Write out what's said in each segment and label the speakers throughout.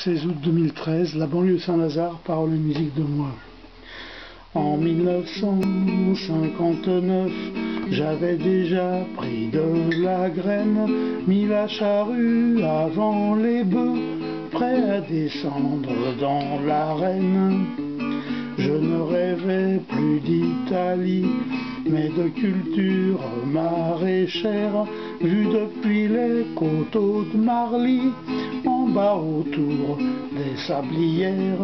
Speaker 1: 16 août 2013, la banlieue Saint-Lazare, paroles et musique de moi. En 1959, j'avais déjà pris de la graine, mis la charrue avant les bœufs, prêt à descendre dans l'arène. Je ne rêvais plus d'Italie, mais de culture maraîchère, vue depuis les coteaux de Marly, en bas autour des sablières.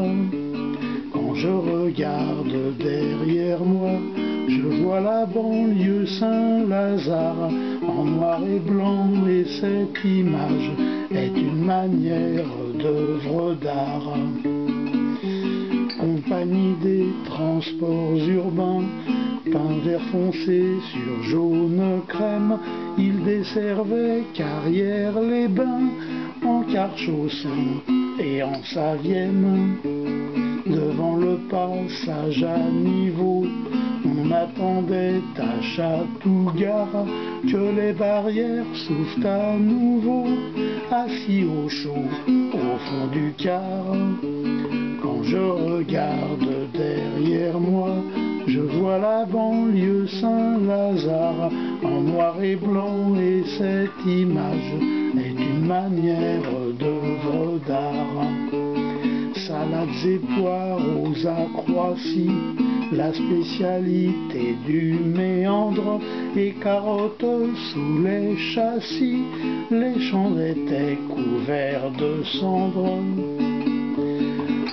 Speaker 1: Quand je regarde derrière moi, je vois la banlieue Saint-Lazare en noir et blanc, et cette image est une manière d'œuvre d'art. Compagnie des transports urbains, peint vert foncé sur jaune crème, il desservait Carrières-les-Bains en Carchausson et en Savienne. Devant le passage à niveau, on attendait à Château-Gare que les barrières s'ouvrent à nouveau, assis au chaud au fond du car. Quand je regarde derrière moi, je vois la banlieue Saint-Lazare en noir et blanc, et cette image est une manière d'œuvre d'art. Salades et poireaux à Croissy, la spécialité du méandre, et carottes sous les châssis, les champs étaient couverts de cendres.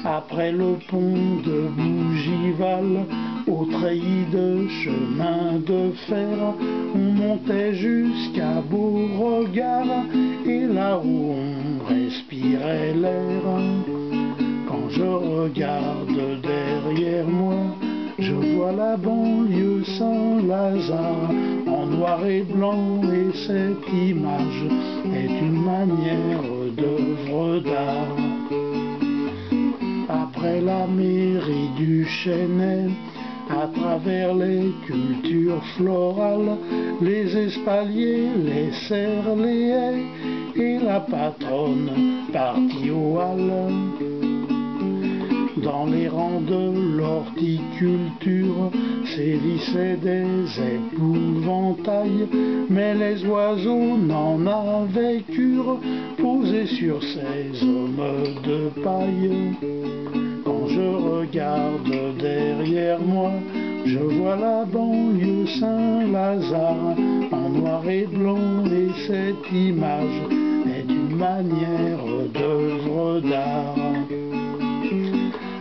Speaker 1: Après le pont de Bougival, au treillis de chemin de fer, on montait jusqu'à Beauregard, et là où on respirait l'air. Quand je regarde derrière moi, je vois la banlieue Saint-Lazare en noir et blanc, et cette image est une manière d'œuvre d'art. Après la mairie du Chênay, à travers les cultures florales, les espaliers, les serres, les haies, et la patronne partie au hall. Dans les rangs de l'horticulture sévissaient des épouvantails, mais les oiseaux n'en avaient cure, posés sur ces hommes de paille. Quand je regarde derrière moi, je vois la banlieue Saint-Lazare en noir et blanc, et cette image est une manière d'œuvre d'art.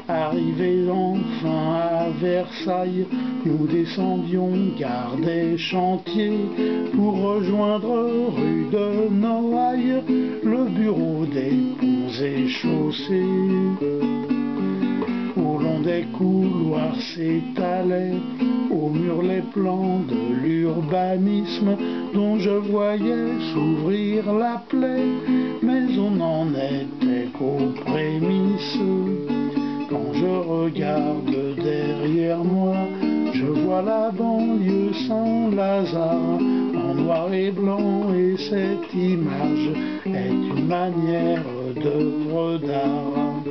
Speaker 1: Arrivés enfin à Versailles, nous descendions gare des Chantiers pour rejoindre rue de Noailles, le bureau des ponts et chaussées. Au long des couloirs s'étalaient au mur les plans de l'urbanisme, dont je voyais s'ouvrir la plaie, mais on n'en était qu'aux prémices. Quand je regarde derrière moi, je vois la banlieue Saint-Lazare en noir et blanc, et cette image est une manière d'œuvre d'art.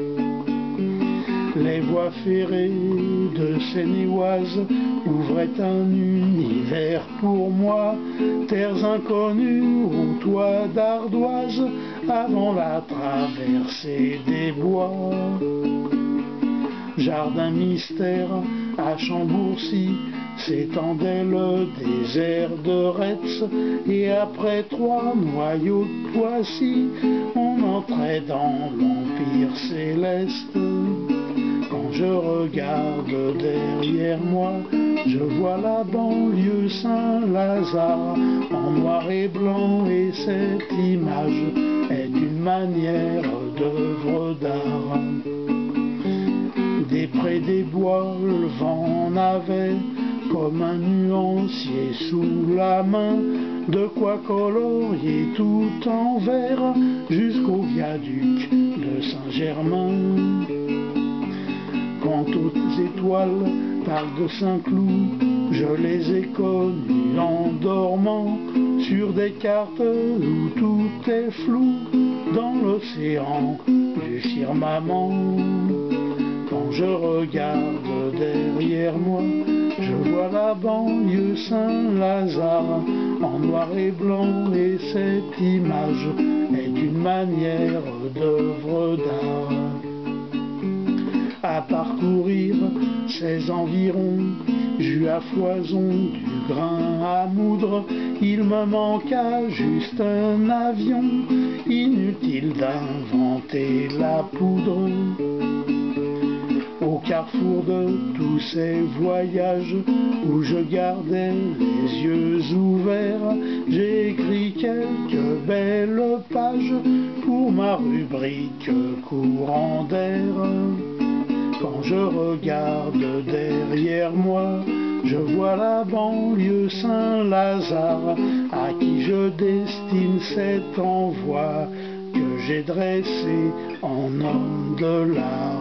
Speaker 1: Les voies ferrées de Seine-et-Oise ouvraient un univers pour moi, terres inconnues aux toits d'ardoise, avant la traversée des bois. Jardin mystère à Chambourcy, s'étendait le désert de Retz, et après 3 noyaux de Poissy, on entrait dans l'Empire céleste. Quand je regarde derrière moi, je vois la banlieue Saint-Lazare en noir et blanc, et cette image est une manière d'œuvre d'art. Des prés, des bois, le vent en avait comme un nuancier sous la main, de quoi colorier tout en vert jusqu'au viaduc de Saint-Germain. Quant aux étoiles, parc de Saint-Cloud, je les ai connues en dormant, sur des cartes où tout est flou, dans l'océan du firmament. Quand je regarde derrière moi, je vois la banlieue Saint-Lazare en noir et blanc, et cette image est une manière d'œuvre d'art. À parcourir ces environs, j'eus à foison du grain à moudre. Il me manqua juste un avion, inutile d'inventer la poudre. Au carrefour de tous ces voyages où je gardais les yeux ouverts, j'ai écrit quelques belles pages pour ma rubrique courant d'air. Quand je regarde derrière moi, je vois la banlieue Saint-Lazare, à qui je destine cet envoi que j'ai dressé en homme de l'art.